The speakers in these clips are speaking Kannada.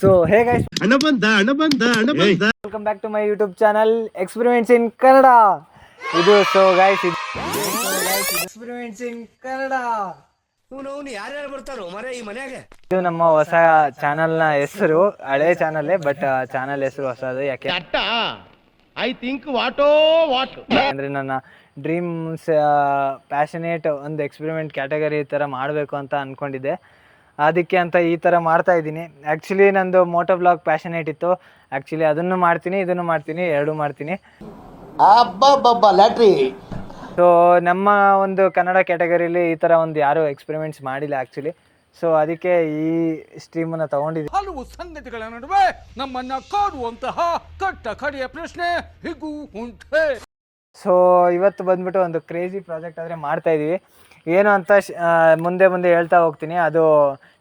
So hey guys, welcome back to my YouTube channel Experiments in Kannada. ಇದು so guys Experiments in Kannada. ಯಾರ್ಯಾರು ಬರ್ತಾರೋ ಮರೆ ಈ ಮನೆಯಾಗೆ. ಇದು ನಮ್ಮ ಹೊಸ ಚಾನಲ್ನ ಹೆಸರು, ಹಳೆ ಚಾನಲ್ ಬಟ್ ಚಾನಲ್ ಹೆಸರು ಹೊಸದು. ಯಾಕೆ ಐ ಥಿಂಕ್ ಅಂದರೆ ನನ್ನ ಡ್ರೀಮ್ಸ್ ಪ್ಯಾಷನೇಟ್ ಒಂದು ಎಕ್ಸ್ಪೆರಿಮೆಂಟ್ ಕ್ಯಾಟಗರಿ ಈ ಥರ ಮಾಡಬೇಕು ಅಂತ ಅಂದ್ಕೊಂಡಿದ್ದೆ. ಅದಕ್ಕೆ ಅಂತ ಈ ಥರ ಮಾಡ್ತಾ ಇದ್ದೀನಿ. ಆ್ಯಕ್ಚುಲಿ ನಂದು ಮೋಟೋ ಬ್ಲಾಗ್ ಪ್ಯಾಷನೇಟ್ ಇತ್ತು. ಆ್ಯಕ್ಚುಲಿ ಅದನ್ನು ಮಾಡ್ತೀನಿ, ಇದನ್ನು ಮಾಡ್ತೀನಿ, ಎರಡೂ ಮಾಡ್ತೀನಿ. ಸೊ ನಮ್ಮ ಒಂದು ಕನ್ನಡ ಕ್ಯಾಟಗರಿಲಿ ಈ ಥರ ಒಂದು ಯಾರೂ ಎಕ್ಸ್ಪೆರಿಮೆಂಟ್ಸ್ ಮಾಡಿಲ್ಲ ಆ್ಯಕ್ಚುಲಿ. ಸೊ ಅದಕ್ಕೆ ಈ ಸ್ಟ್ರೀಮನ್ನು ತೊಗೊಂಡಿದ್ದೀನಿ. ಹಲವು ಸಂಗತಿಗಳ ನಡುವೆ ನಮ್ಮನ್ನ ಕಾಡುವಂತಹ ಕಟ್ಟ ಕಡೆಯ ಪ್ರಶ್ನೆ ಹೀಗೂ ಉಂಟೆ. ಸೊ ಇವತ್ತು ಬಂದ್ಬಿಟ್ಟು ಒಂದು ಕ್ರೇಜಿ ಪ್ರಾಜೆಕ್ಟ್ ಆದರೆ ಮಾಡ್ತಾಯಿದ್ದೀವಿ. ಏನು ಅಂತ ಮುಂದೆ ಹೇಳ್ತಾ ಹೋಗ್ತೀನಿ. ಅದು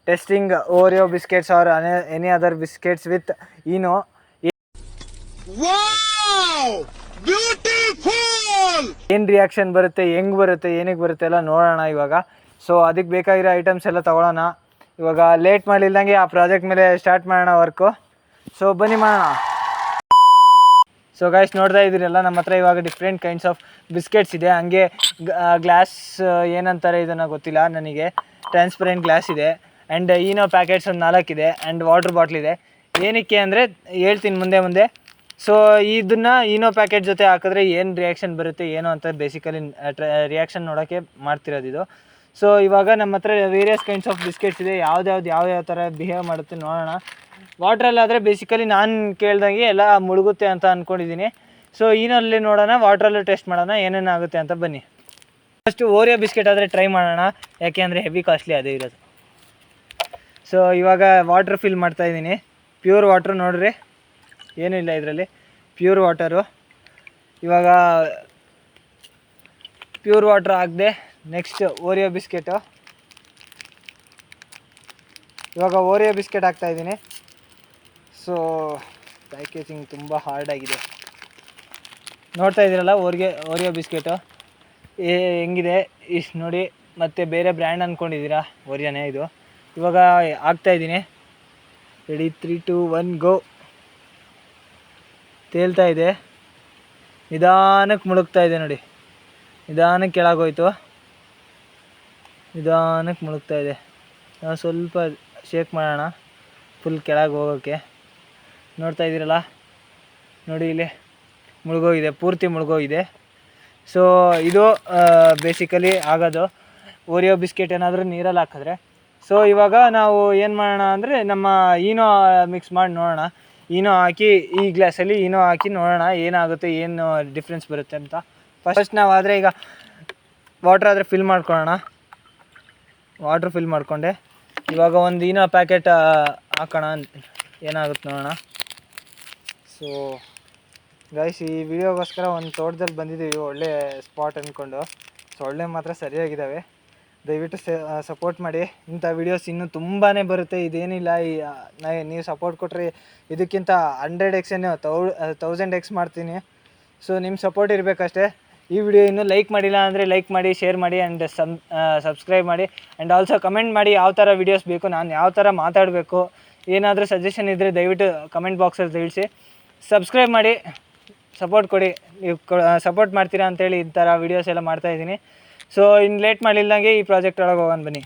testing Oreo biscuits R any other biscuits with Eno. ಏನು ರಿಯಾಕ್ಷನ್ ಬರುತ್ತೆ, ಹೆಂಗೆ ಬರುತ್ತೆ, ಏನಕ್ಕೆ ಬರುತ್ತೆ ಎಲ್ಲ ನೋಡೋಣ ಇವಾಗ. ಸೊ ಅದಕ್ಕೆ ಬೇಕಾಗಿರೋ ಐಟಮ್ಸ್ ಎಲ್ಲ ತೊಗೊಳ್ಳೋಣ. ಇವಾಗ ಲೇಟ್ ಮಾಡಿಲ್ದಂಗೆ ಆ ಪ್ರಾಜೆಕ್ಟ್ ಮೇಲೆ ಸ್ಟಾರ್ಟ್ ಮಾಡೋಣ ವರ್ಕು. ಸೊ ಬನ್ನಿ ಮಾಡೋಣ. ಸೊ ಗೈಸ್ ನೋಡ್ತಾ ಇದ್ದೀರಲ್ಲ, ನಮ್ಮ ಹತ್ರ ಇವಾಗ ಡಿಫ್ರೆಂಟ್ ಕೈಂಡ್ಸ್ ಆಫ್ ಬಿಸ್ಕೆಟ್ಸ್ ಇದೆ. ಹಂಗೆ ಗ್ಲಾಸ್ ಏನಂತಾರೆ ಇದನ್ನು ಗೊತ್ತಿಲ್ಲ ನನಗೆ, ಟ್ರಾನ್ಸ್ಪರೆಂಟ್ ಗ್ಲಾಸ್ ಇದೆ. ಆ್ಯಂಡ್ ಈನೋ ಪ್ಯಾಕೆಟ್ಸ್ ಒಂದು 4 ಇದೆ. ಆ್ಯಂಡ್ ವಾಟರ್ ಬಾಟ್ಲ್ ಇದೆ. ಏನಕ್ಕೆ ಅಂದರೆ ಹೇಳ್ತೀನಿ ಮುಂದೆ. ಸೊ ಇದನ್ನು ಈನೋ ಪ್ಯಾಕೆಟ್ ಜೊತೆ ಹಾಕಿದ್ರೆ ಏನು ರಿಯಾಕ್ಷನ್ ಬರುತ್ತೆ ಏನು ಅಂತ ಬೇಸಿಕಲಿ ರಿಯಾಕ್ಷನ್ ನೋಡೋಕ್ಕೆ ಮಾಡ್ತಿರೋದು ಇದು. ಸೊ ಇವಾಗ ನಮ್ಮ ಹತ್ರ ವೇರಿಯಸ್ ಕೈಂಡ್ಸ್ ಆಫ್ ಬಿಸ್ಕೆಟ್ಸ್ ಇದೆ. ಯಾವ ಥರ ಬಿಹೇವ್ ಮಾಡುತ್ತೆ ನೋಡೋಣ. ವಾಟ್ರಲ್ಲಾದರೆ ಬೇಸಿಕಲಿ ನಾನು ಕೇಳ್ದಂಗೆ ಎಲ್ಲ ಮುಳುಗುತ್ತೆ ಅಂತ ಅಂದ್ಕೊಂಡಿದ್ದೀನಿ. ಸೊ ಈನಲ್ಲಿ ನೋಡೋಣ, ವಾಟ್ರಲ್ಲೂ ಟೆಸ್ಟ್ ಮಾಡೋಣ ಏನೇನಾಗುತ್ತೆ ಅಂತ ಬನ್ನಿ. ಫಸ್ಟು ಓರಿಯೋ ಬಿಸ್ಕೆಟ್ ಆದರೆ ಟ್ರೈ ಮಾಡೋಣ, ಯಾಕೆ ಅಂದರೆ ಹೆವಿ ಕಾಸ್ಟ್ಲಿ ಅದೇ ಇರೋದು. ಸೊ ಇವಾಗ ವಾಟ್ರ್ ಫಿಲ್ ಮಾಡ್ತಾಯಿದ್ದೀನಿ. ಪ್ಯೂರ್ ವಾಟ್ರು ನೋಡ್ರಿ, ಏನೂ ಇಲ್ಲ ಇದರಲ್ಲಿ, ಪ್ಯೂರ್ ವಾಟರು. ಇವಾಗ ಪ್ಯೂರ್ ವಾಟ್ರ್ ಹಾಕಿದೆ. Next Oreo biscuit. ಇವಾಗ ಓರಿಯೋ ಬಿಸ್ಕೆಟ್ ಹಾಕ್ತಾಯಿದ್ದೀನಿ. ಸೊ ಪ್ಯಾಕೇಜಿಂಗ್ ತುಂಬ ಹಾರ್ಡಾಗಿದೆ, ನೋಡ್ತಾ ಇದ್ದೀರಲ್ಲ. ಓರಿಯೋ ಬಿಸ್ಕೆಟು ಹೆಂಗಿದೆ ಇಷ್ಟು ನೋಡಿ. ಮತ್ತು ಬೇರೆ ಬ್ರ್ಯಾಂಡ್ ಅಂದ್ಕೊಂಡಿದ್ದೀರಾ, ಓರಿಯೋನೇ ಇದು. ಇವಾಗ ಹಾಕ್ತಾಯಿದ್ದೀನಿ. ರೆಡಿ, 3, 2, 1 ಗೋ. ತೇಲ್ತಾ ಇದೆ, ನಿಧಾನಕ್ಕೆ ಮುಳುಗ್ತಾ ಇದೆ ನೋಡಿ. ನಿಧಾನಕ್ಕೆ ಕೆಳಗೋಯ್ತು, ನಿಧಾನಕ್ಕೆ ಮುಳುಗ್ತಾ ಇದೆ. ನಾವು ಸ್ವಲ್ಪ ಶೇಕ್ ಮಾಡೋಣ ಫುಲ್ ಕೆಳಗೆ ಹೋಗೋಕ್ಕೆ. ನೋಡ್ತಾ ಇದ್ದೀರಲ್ಲ ನೋಡಿ, ಇಲ್ಲಿ ಮುಳುಗೋಗಿದೆ, ಪೂರ್ತಿ ಮುಳುಗೋಗಿದೆ. ಸೊ ಇದು ಬೇಸಿಕಲಿ ಆಗೋದು ಓರಿಯೋ ಬಿಸ್ಕೆಟ್ ಏನಾದರೂ ನೀರಲ್ಲಿ ಹಾಕಿದ್ರೆ. ಸೊ ಇವಾಗ ನಾವು ಏನು ಮಾಡೋಣ ಅಂದರೆ, ನಮ್ಮ ಈನೋ ಮಿಕ್ಸ್ ಮಾಡಿ ನೋಡೋಣ. ಈನೋ ಹಾಕಿ ಈ ಗ್ಲಾಸಲ್ಲಿ ಈನೋ ಹಾಕಿ ನೋಡೋಣ ಏನಾಗುತ್ತೆ, ಏನು ಡಿಫ್ರೆನ್ಸ್ ಬರುತ್ತೆ ಅಂತ. ಫಸ್ಟ್ ನಾವು ಆದರೆ ಈಗ ವಾಟ್ರ್ ಆದರೆ ಫಿಲ್ ಮಾಡ್ಕೊಳ್ಳೋಣ. ವಾಟ್ರ್ ಫಿಲ್ ಮಾಡಿಕೊಂಡೆ. ಇವಾಗ ಒಂದು ಈನೋ ಪ್ಯಾಕೆಟ್ ಹಾಕೋಣ, ಏನಾಗುತ್ತೆ ನೋಡೋಣ. ಸೊ ಗೈಸ್, ಈ ವಿಡಿಯೋಗೋಸ್ಕರ ಒಂದು ತೋಟದಲ್ಲಿ ಬಂದಿದ್ದೀವಿ, ಒಳ್ಳೆ ಸ್ಪಾಟ್ ಅಂದ್ಕೊಂಡು. ಸೊಳ್ಳೆ ಮಾತ್ರ ಸರಿಯಾಗಿದ್ದಾವೆ. ದಯವಿಟ್ಟು ಸಪೋರ್ಟ್ ಮಾಡಿ. ಇಂಥ ವೀಡಿಯೋಸ್ ಇನ್ನೂ ತುಂಬಾ ಬರುತ್ತೆ. ಇದೇನಿಲ್ಲ, ನೀವು ಸಪೋರ್ಟ್ ಕೊಟ್ಟರೆ ಇದಕ್ಕಿಂತ 100x 1000x ಮಾಡ್ತೀನಿ. ಸೊ ನಿಮ್ಮ ಸಪೋರ್ಟ್ ಇರಬೇಕಷ್ಟೇ. ಈ ವಿಡಿಯೋ ಇನ್ನೂ ಲೈಕ್ ಮಾಡಿಲ್ಲ ಅಂದರೆ ಲೈಕ್ ಮಾಡಿ, ಶೇರ್ ಮಾಡಿ, ಆ್ಯಂಡ್ ಸಬ್ಸ್ಕ್ರೈಬ್ ಮಾಡಿ. ಆ್ಯಂಡ್ ಆಲ್ಸೋ ಕಮೆಂಟ್ ಮಾಡಿ ಯಾವ ಥರ ವೀಡಿಯೋಸ್ ಬೇಕು, ನಾನು ಯಾವ ಥರ ಮಾತಾಡಬೇಕು, ಏನಾದರೂ ಸಜೆಷನ್ ಇದ್ದರೆ ದಯವಿಟ್ಟು ಕಮೆಂಟ್ ಬಾಕ್ಸಲ್ಲಿ ತಿಳಿಸಿ. ಸಬ್ಸ್ಕ್ರೈಬ್ ಮಾಡಿ, ಸಪೋರ್ಟ್ ಕೊಡಿ. ನೀವು ಸಪೋರ್ಟ್ ಮಾಡ್ತೀರಾ ಅಂತೇಳಿ ಈ ಥರ ವೀಡಿಯೋಸ್ ಎಲ್ಲ ಮಾಡ್ತಾಯಿದ್ದೀನಿ. ಸೊ ಇನ್ನು ಲೇಟ್ ಮಾಡಿಲ್ದಂಗೆ ಈ ಪ್ರಾಜೆಕ್ಟ್ ಒಳಗೆ ಹೋಗೋಣ ಬನ್ನಿ.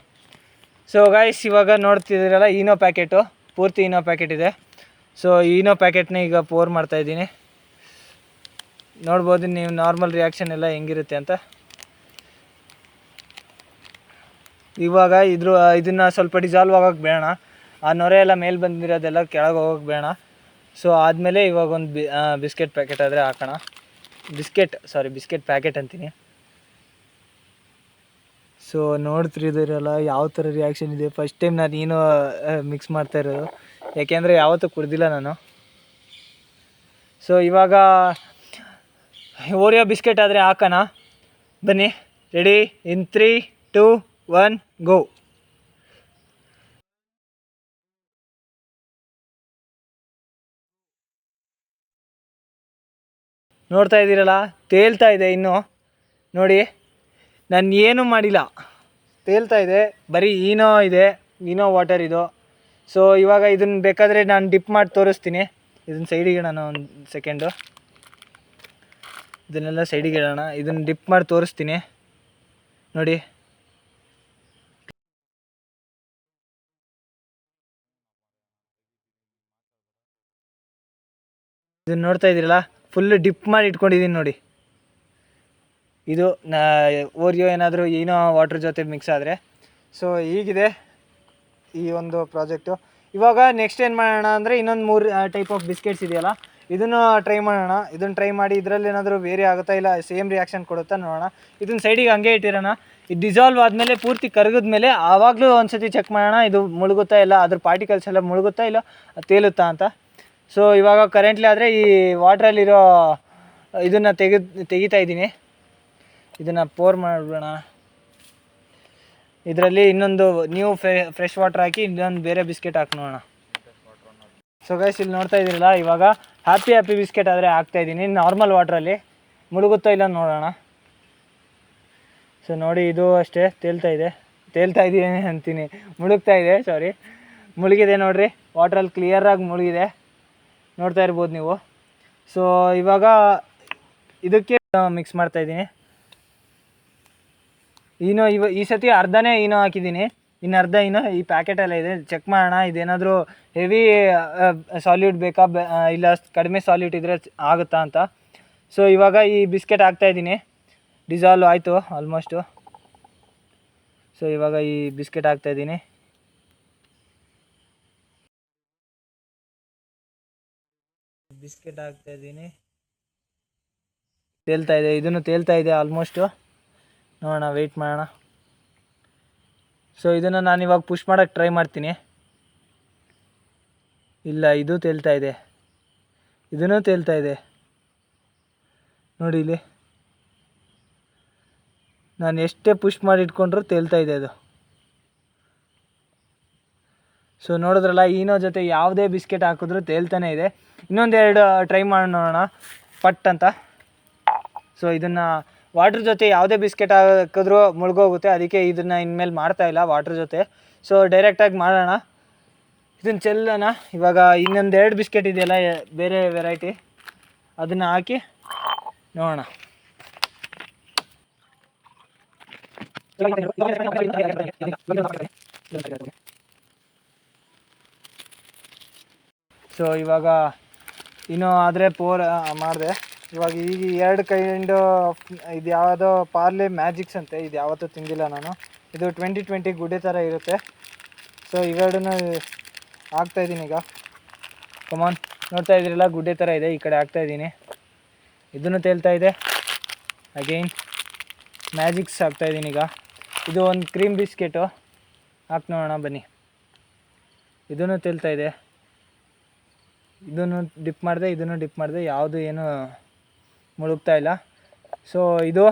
ಸೊ ಗೈಸ್, ಇವಾಗ ನೋಡ್ತಿದ್ದೀರಲ್ಲ, ಈನೋ ಪ್ಯಾಕೆಟು, ಪೂರ್ತಿ ಈನೋ ಪ್ಯಾಕೆಟ್ ಇದೆ. ಸೊ ಈನೋ ಪ್ಯಾಕೆಟ್ನ ಈಗ ಪೋರ್ ಮಾಡ್ತಾಯಿದ್ದೀನಿ. ನೋಡ್ಬೋದು ನೀವು ನಾರ್ಮಲ್ ರಿಯಾಕ್ಷನ್ ಎಲ್ಲ ಹೆಂಗಿರುತ್ತೆ ಅಂತ. ಇವಾಗ ಇದನ್ನು ಸ್ವಲ್ಪ ಡಿಸಾಲ್ವ್ ಆಗೋಕ್ಕೆ ಬೇಡ. ಆ ನೊರೆ ಎಲ್ಲ ಮೇಲೆ ಬಂದಿರೋದೆಲ್ಲ ಕೆಳಗೆ ಹೋಗೋಕ್ಕೆ ಬೇಡ. ಸೊ ಆದಮೇಲೆ ಇವಾಗ ಒಂದು ಬಿಸ್ಕೆಟ್ ಪ್ಯಾಕೆಟ್ ಆದರೆ ಹಾಕೋಣ. ಬಿಸ್ಕೆಟ್ ಪ್ಯಾಕೆಟ್ ಅಂತೀನಿ. ಸೊ ನೋಡ್ತಿದ್ದೀರಲ್ಲ ಯಾವ ಥರ ರಿಯಾಕ್ಷನ್ ಇದೆ. ಫಸ್ಟ್ ಟೈಮ್ ನಾನು ಏನೋ ಮಿಕ್ಸ್ ಮಾಡ್ತಾ ಇರೋದು, ಯಾಕೆಂದರೆ ಯಾವತ್ತೂ ಕುಡ್ದಿಲ್ಲ ನಾನು. ಸೊ ಇವಾಗ ಓರಿಯೋ ಬಿಸ್ಕೆಟ್ ಆದರೆ ಹಾಕೋಣ ಬನ್ನಿ. ರೆಡಿ, ಇನ್ 3, 2, 1 ಗೋ. ನೋಡ್ತಾ ಇದ್ದೀರಲ್ಲ, ತೇಲ್ತಾ ಇದೆ ಇನ್ನೂ ನೋಡಿ. ನಾನು ಏನೂ ಮಾಡಿಲ್ಲ, ತೇಲ್ತಾ ಇದೆ. ಬರೀ ಈನೋ ಇದೆ, ಈನೋ ವಾಟರ್ ಇದು. ಸೊ ಇವಾಗ ಇದನ್ನು ಬೇಕಾದರೆ ನಾನು ಡಿಪ್ ಮಾಡಿ ತೋರಿಸ್ತೀನಿ. ಇದನ್ನು ಸೈಡಿಗೆ ಇಡೋಣ ಒಂದು ಸೆಕೆಂಡು. ಇದನ್ನೆಲ್ಲ ಸೈಡಿಗೆ ಇಡೋಣ. ಇದನ್ನು ಡಿಪ್ ಮಾಡಿ ತೋರಿಸ್ತೀನಿ ನೋಡಿ. ಇದನ್ನು ನೋಡ್ತಾ ಇದ್ದೀರಲ್ಲ, ಫುಲ್ಲು ಡಿಪ್ ಮಾಡಿ ಇಟ್ಕೊಂಡಿದ್ದೀನಿ ನೋಡಿ. ಇದು ಓರಿಯೋ ಏನಾದರೂ ಏನೋ ವಾಟ್ರ್ ಜೊತೆ ಮಿಕ್ಸ್ ಆದರೆ. ಸೊ ಹೀಗಿದೆ ಈ ಒಂದು ಪ್ರಾಜೆಕ್ಟು. ಇವಾಗ ನೆಕ್ಸ್ಟ್ ಏನು ಮಾಡೋಣ ಅಂದರೆ ಇನ್ನೊಂದು 3 ಟೈಪ್ ಆಫ್ ಬಿಸ್ಕೆಟ್ಸ್ ಇದೆಯಲ್ಲ, ಇದನ್ನು ಟ್ರೈ ಮಾಡೋಣ. ಇದನ್ನು ಟ್ರೈ ಮಾಡಿ ಇದರಲ್ಲಿ ಏನಾದರೂ ಬೇರೆ ಆಗುತ್ತಾ ಇಲ್ಲ ಸೇಮ್ ರಿಯಾಕ್ಷನ್ ಕೊಡುತ್ತಾ ನೋಡೋಣ. ಇದನ್ನು ಸೈಡಿಗೆ ಹಂಗೆ ಇಟ್ಟಿರೋಣ. ಇದು ಡಿಸಾಲ್ವ್ ಆದಮೇಲೆ ಪೂರ್ತಿ ಕರಗಿದ ಮೇಲೆ ಆವಾಗಲೂ ಒಂದು ಸತಿ ಚೆಕ್ ಮಾಡೋಣ ಇದು ಮುಳುಗುತ್ತಾ ಇಲ್ಲ, ಅದ್ರ ಪಾರ್ಟಿಕಲ್ಸ್ ಎಲ್ಲ ಮುಳುಗುತ್ತಾ ಇಲ್ಲ ತೇಲುತ್ತಾ ಅಂತ. ಸೊ ಇವಾಗ ಕರೆಂಟ್ಲಿ ಆದರೆ ಈ ವಾಟ್ರಲ್ಲಿರೋ ಇದನ್ನು ತೆಗಿತಾ ಇದ್ದೀನಿ. ಇದನ್ನು ಪೋರ್ ಮಾಡಿಬಿಡೋಣ. ಇದರಲ್ಲಿ ಇನ್ನೊಂದು ನ್ಯೂ ಫ್ರೆಶ್ ವಾಟ್ರ್ ಹಾಕಿ ಇನ್ನೊಂದು ಬೇರೆ ಬಿಸ್ಕೆಟ್ ಹಾಕಿ ನೋಡೋಣ. ಸೊ ಗೈಸ್ ಇಲ್ಲಿ ನೋಡ್ತಾ ಇದ್ದೀರಲ್ಲ, ಇವಾಗ ಹ್ಯಾಪಿ ಬಿಸ್ಕೆಟ್ ಆದರೆ ಹಾಕ್ತಾಯಿದ್ದೀನಿ ನಾರ್ಮಲ್ ವಾಟ್ರಲ್ಲಿ. ಮುಳುಗುತ್ತಾ ಇಲ್ಲ ನೋಡೋಣ. ಸೊ ನೋಡಿ, ಇದು ಅಷ್ಟೇ ತೇಲ್ತಾ ಇದ್ದೀನಿ ಅಂತೀನಿ, ಮುಳುಗ್ತಾ ಇದೆ, ಸಾರಿ, ಮುಳುಗಿದೆ ನೋಡಿರಿ. ವಾಟ್ರಲ್ಲಿ ಕ್ಲಿಯರಾಗಿ ಮುಳುಗಿದೆ, ನೋಡ್ತಾ ಇರ್ಬೋದು ನೀವು. ಸೊ ಇವಾಗ ಇದಕ್ಕೆ ಮಿಕ್ಸ್ ಮಾಡ್ತಾಯಿದ್ದೀನಿ. ಈ ಸತಿ ಅರ್ಧನೇ ಈನೋ ಹಾಕಿದ್ದೀನಿ, ಇನ್ನು ಅರ್ಧ ಈನೋ ಈ ಪ್ಯಾಕೆಟೆಲ್ಲ ಇದೆ. ಚೆಕ್ ಮಾಡೋಣ ಇದೇನಾದರೂ ಹೆವಿ ಸಾಲ್ಯೂಟ್ ಬೇಕಾ ಇಲ್ಲ ಕಡಿಮೆ ಸಾಲ್ಯೂಟ್ ಇದ್ದರೆ ಆಗುತ್ತಾ ಅಂತ. ಸೊ ಇವಾಗ ಈ ಬಿಸ್ಕೆಟ್ ಹಾಕ್ತಾಯಿದ್ದೀನಿ. ಡಿಸಾಲ್ವ್ ಆಯಿತು ಆಲ್ಮೋಸ್ಟು. ಸೊ ಇವಾಗ ಈ ಬಿಸ್ಕೆಟ್ ಹಾಕ್ತಾಯಿದ್ದೀನಿ. ತೇಲ್ತಾ ಇದೆ, ಇದನ್ನು ತೇಲ್ತಾ ಇದೆ ಆಲ್ಮೋಸ್ಟು. ನೋಡೋಣ, ವೆಯ್ಟ್ ಮಾಡೋಣ. ಸೊ ಇದನ್ನು ನಾನು ಇವಾಗ ಪುಷ್ ಮಾಡೋಕ್ಕೆ ಟ್ರೈ ಮಾಡ್ತೀನಿ. ಇಲ್ಲ, ಇದು ತೇಲ್ತಾ ಇದೆ, ಇದನ್ನು ತೇಲ್ತಾ ಇದೆ ನೋಡಿ. ಇಲ್ಲಿ ನಾನು ಎಷ್ಟೇ ಪುಷ್ ಮಾಡಿ ಇಟ್ಕೊಂಡ್ರೂ ತೇಲ್ತಾ ಇದೆ ಅದು. ಸೊ ನೋಡಿದ್ರಲ್ಲ, ಈನೋ ಜೊತೆ ಯಾವುದೇ ಬಿಸ್ಕೆಟ್ ಹಾಕಿದ್ರೂ ತೇಲ್ತಾನೆ ಇದೆ. ಇನ್ನೊಂದೆರಡು ಟ್ರೈ ಮಾಡಿ ನೋಡೋಣ ಪಟ್ ಅಂತ. ಸೊ ಇದನ್ನು ವಾಟ್ರ್ ಜೊತೆ ಯಾವುದೇ ಬಿಸ್ಕೆಟ್ ಹಾಕಿದ್ರೂ ಮುಳುಗೋಗುತ್ತೆ, ಅದಕ್ಕೆ ಇದನ್ನು ಇನ್ಮೇಲೆ ಮಾಡ್ತಾಯಿಲ್ಲ ವಾಟ್ರ್ ಜೊತೆ. ಸೊ ಡೈರೆಕ್ಟಾಗಿ ಮಾಡೋಣ. ಇದನ್ನು ಚೆಲ್ಲೋಣ. ಇವಾಗ ಇನ್ನೊಂದೆರಡು ಬಿಸ್ಕೆಟ್ ಇದೆಯಲ್ಲ ಬೇರೆ ವೆರೈಟಿ, ಅದನ್ನು ಹಾಕಿ ನೋಡೋಣ. ಸೊ ಇವಾಗ ಇನ್ನೂ ಆದರೆ ಪೋರ್ ಮಾಡಿದೆ. ಇವಾಗ ಈಗ 2 ಕೈಂಡ್ ಇದು ಯಾವುದೋ ಪಾರ್ಲೆ ಮ್ಯಾಜಿಕ್ಸ್ ಅಂತೆ, ಇದು ಯಾವತ್ತೂ ತಿಂದಿಲ್ಲ ನಾನು. ಇದು 2020 ಗುಡ್ಡೆ ಥರ ಇರುತ್ತೆ. ಸೊ ಇವೆರಡನ್ನೂ ಹಾಕ್ತಾಯಿದ್ದೀನಿ ಈಗ. ಕಮಾನ್, ನೋಡ್ತಾ ಇದ್ದೀರಲ್ಲ, ಗುಡ್ಡೆ ಥರ ಇದೆ, ಈ ಕಡೆ ಹಾಕ್ತಾಯಿದ್ದೀನಿ. ಇದನ್ನು ತೇಲ್ತಾ ಇದೆ. ಅಗೈನ್ ಮ್ಯಾಜಿಕ್ಸ್ ಹಾಕ್ತಾಯಿದ್ದೀನಿ ಈಗ. ಇದು ಒಂದು ಕ್ರೀಮ್ ಬಿಸ್ಕೆಟು, ಹಾಕಿ ನೋಡೋಣ ಬನ್ನಿ. ಇದನ್ನು ತೇಲ್ತಾ ಇದೆ. ಇದನ್ನು ಡಿಪ್ ಮಾಡಿದೆ, ಇದನ್ನು ಡಿಪ್ ಮಾಡಿದೆ, ಯಾವುದು ಏನು ಮುಳುಗ್ತಾ ಇಲ್ಲ. ಸೊ ಇದು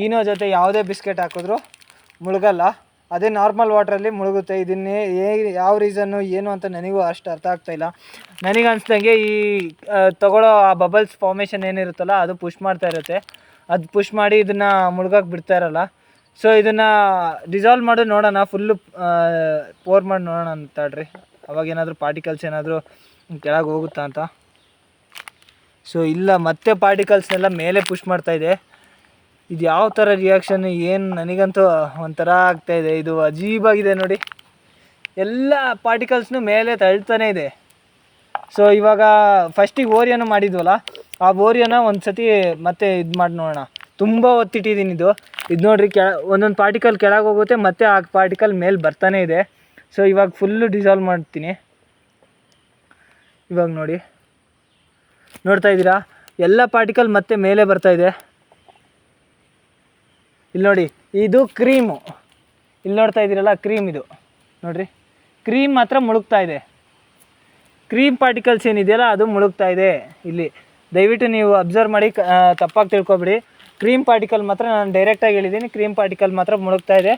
ಈನೋ ಜೊತೆ ಯಾವುದೇ ಬಿಸ್ಕೆಟ್ ಹಾಕಿದ್ರೂ ಮುಳುಗಲ್ಲ, ಅದೇ ನಾರ್ಮಲ್ ವಾಟ್ರಲ್ಲಿ ಮುಳುಗುತ್ತೆ. ಇದನ್ನೇ ಯಾವ ರೀಸನ್ನು ಏನು ಅಂತ ನನಗೂ ಅಷ್ಟು ಅರ್ಥ ಆಗ್ತಾಯಿಲ್ಲ. ನನಗೆ ಅನಿಸ್ದಂಗೆ ಈ ತಗೊಳ್ಳೋ ಆ ಬಬಲ್ಸ್ ಫಾರ್ಮೇಷನ್ ಏನಿರುತ್ತಲ್ಲ, ಅದು ಪುಷ್ ಮಾಡ್ತಾ ಇರುತ್ತೆ. ಅದು ಪುಷ್ ಮಾಡಿ ಇದನ್ನು ಮುಳುಗಕ್ಕೆ ಬಿಡ್ತಾ ಇರಲ್ಲ. ಸೊ ಇದನ್ನು ಡಿಸಾಲ್ವ್ ಮಾಡಿ ನೋಡೋಣ, ಫುಲ್ಲು ಪೋರ್ ಮಾಡಿ ನೋಡೋಣ ಅಂತಾಡ್ರಿ. ಅವಾಗ ಏನಾದರೂ ಪಾರ್ಟಿಕಲ್ಸ್ ಏನಾದರೂ ಕೆಳಗೆ ಹೋಗುತ್ತಾ ಅಂತ. ಸೊ ಇಲ್ಲ, ಮತ್ತೆ ಪಾರ್ಟಿಕಲ್ಸ್ನೆಲ್ಲ ಮೇಲೆ ಪುಷ್ ಮಾಡ್ತಾಯಿದೆ. ಇದು ಯಾವ ಥರ ರಿಯಾಕ್ಷನ್ ಏನು, ನನಗಂತೂ ಒಂಥರ ಆಗ್ತಾಯಿದೆ. ಇದು ಅಜೀಬಾಗಿದೆ ನೋಡಿ, ಎಲ್ಲ ಪಾರ್ಟಿಕಲ್ಸ್ನು ಮೇಲೆ ತಳ್ತಾನೆ ಇದೆ. ಸೊ ಇವಾಗ ಫಸ್ಟಿಗೆ ಓರಿಯೋನು ಮಾಡಿದ್ವಲ್ಲ, ಆ ಓರಿಯೋನ ಒಂದು ಸತಿ ಮತ್ತೆ ಇದು ಮಾಡಿ ನೋಡೋಣ. ತುಂಬ ಒತ್ತಿಟ್ಟಿದ್ದೀನಿ ಇದು ನೋಡಿರಿ, ಒಂದೊಂದು ಪಾರ್ಟಿಕಲ್ ಕೆಳಗೆ ಹೋಗುತ್ತೆ, ಮತ್ತೆ ಆ ಪಾರ್ಟಿಕಲ್ ಮೇಲೆ ಬರ್ತಾನೆ ಇದೆ. ಸೊ ಇವಾಗ ಫುಲ್ಲು ಡಿಸಾಲ್ವ್ ಮಾಡ್ತೀನಿ. ಇವಾಗ ನೋಡ್ತಾ ಇದ್ದೀರಾ, ಎಲ್ಲ ಪಾರ್ಟಿಕಲ್ ಮತ್ತೆ ಮೇಲೆ ಬರ್ತಾಯಿದೆ. ಇಲ್ಲಿ ನೋಡಿ, ಇದು ಕ್ರೀಮು, ಇಲ್ಲಿ ನೋಡ್ತಾ ಇದ್ದೀರಲ್ಲ, ಕ್ರೀಮ್ ಇದು ನೋಡಿರಿ. ಕ್ರೀಮ್ ಮಾತ್ರ ಮುಳುಗ್ತಾ ಇದೆ. ಕ್ರೀಮ್ ಪಾರ್ಟಿಕಲ್ಸ್ ಏನಿದೆಯಲ್ಲ ಅದು ಮುಳುಗ್ತಾ ಇದೆ ಇಲ್ಲಿ. ದಯವಿಟ್ಟು ನೀವು ಅಬ್ಸರ್ವ್ ಮಾಡಿ, ತಪ್ಪಾಗಿ ತಿಳ್ಕೊಬೇಡಿ. ಕ್ರೀಮ್ ಪಾರ್ಟಿಕಲ್ ಮಾತ್ರ ನಾನು ಡೈರೆಕ್ಟಾಗಿ ಹೇಳಿದ್ದೀನಿ, ಕ್ರೀಮ್ ಪಾರ್ಟಿಕಲ್ ಮಾತ್ರ ಮುಳುಗ್ತಾ ಇದೆ.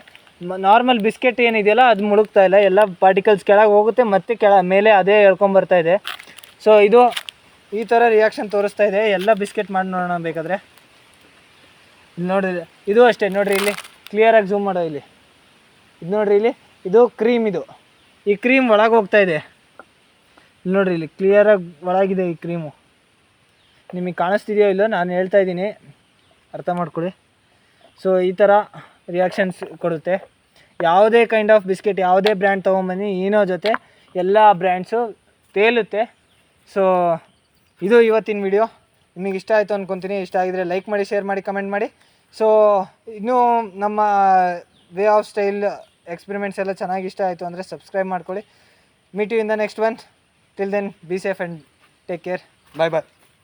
ನಾರ್ಮಲ್ ಬಿಸ್ಕೆಟ್ ಏನಿದೆಯಲ್ಲ ಅದು ಮುಳುಗ್ತಾ ಇಲ್ಲ. ಎಲ್ಲ ಪಾರ್ಟಿಕಲ್ಸ್ ಕೆಳಗೆ ಹೋಗುತ್ತೆ, ಮತ್ತೆ ಮೇಲೆ ಅದೇ ಎಳ್ಕೊಂಬರ್ತಾ ಇದೆ. ಸೊ ಇದು ಈ ಥರ ರಿಯಾಕ್ಷನ್ ತೋರಿಸ್ತಾ ಇದೆ. ಎಲ್ಲ ಬಿಸ್ಕೆಟ್ ಮಾಡಿ ನೋಡೋಣ ಬೇಕಾದರೆ. ಇಲ್ಲಿ ನೋಡಿರಿ, ಇದು ಅಷ್ಟೇ ನೋಡಿರಿ, ಇಲ್ಲಿ ಕ್ಲಿಯರಾಗಿ ಝೂಮ್ ಮಾಡೋ. ಇಲ್ಲಿ ಇದು ನೋಡಿರಿ, ಇಲ್ಲಿ ಇದು ಕ್ರೀಮ್, ಇದು ಈ ಕ್ರೀಮ್ ಒಳಗೆ ಹೋಗ್ತಾ ಇದೆ. ಇಲ್ಲಿ ನೋಡ್ರಿ, ಇಲ್ಲಿ ಕ್ಲಿಯರಾಗಿ ಒಳಗಿದೆ ಈ ಕ್ರೀಮು. ನಿಮಗೆ ಕಾಣಿಸ್ತಿದೆಯೋ ಇಲ್ಲೋ ನಾನು ಹೇಳ್ತಾ ಇದ್ದೀನಿ, ಅರ್ಥ ಮಾಡ್ಕೊಳ್ಳಿ. ಸೊ ಈ ಥರ ರಿಯಾಕ್ಷನ್ಸ್ ಕೊಡುತ್ತೆ. ಯಾವುದೇ ಕೈಂಡ್ ಆಫ್ ಬಿಸ್ಕೆಟ್, ಯಾವುದೇ ಬ್ರ್ಯಾಂಡ್ ತೊಗೊಂಬನ್ನಿ ಈನೋ ಜೊತೆ ಎಲ್ಲ ಬ್ರ್ಯಾಂಡ್ಸು ತೇಲುತ್ತೆ. ಸೊ ಇದು ಇವತ್ತಿನ ವಿಡಿಯೋ. ನಿಮಗೆ ಇಷ್ಟ ಆಯಿತು ಅಂದ್ಕೊತೀನಿ. ಇಷ್ಟ ಆಗಿದರೆ ಲೈಕ್ ಮಾಡಿ, ಶೇರ್ ಮಾಡಿ, ಕಮೆಂಟ್ ಮಾಡಿ. ಸೊ ಇನ್ನೂ ನಮ್ಮ ವೇ ಆಫ್ ಸ್ಟೈಲ್ ಎಕ್ಸ್ಪೆರಿಮೆಂಟ್ಸ್ ಎಲ್ಲ ಚೆನ್ನಾಗಿ ಇಷ್ಟ ಆಯಿತು ಅಂದರೆ ಸಬ್ಸ್ಕ್ರೈಬ್ ಮಾಡ್ಕೊಳ್ಳಿ. Meet you in the next one. Till then be safe and take care. Bye bye.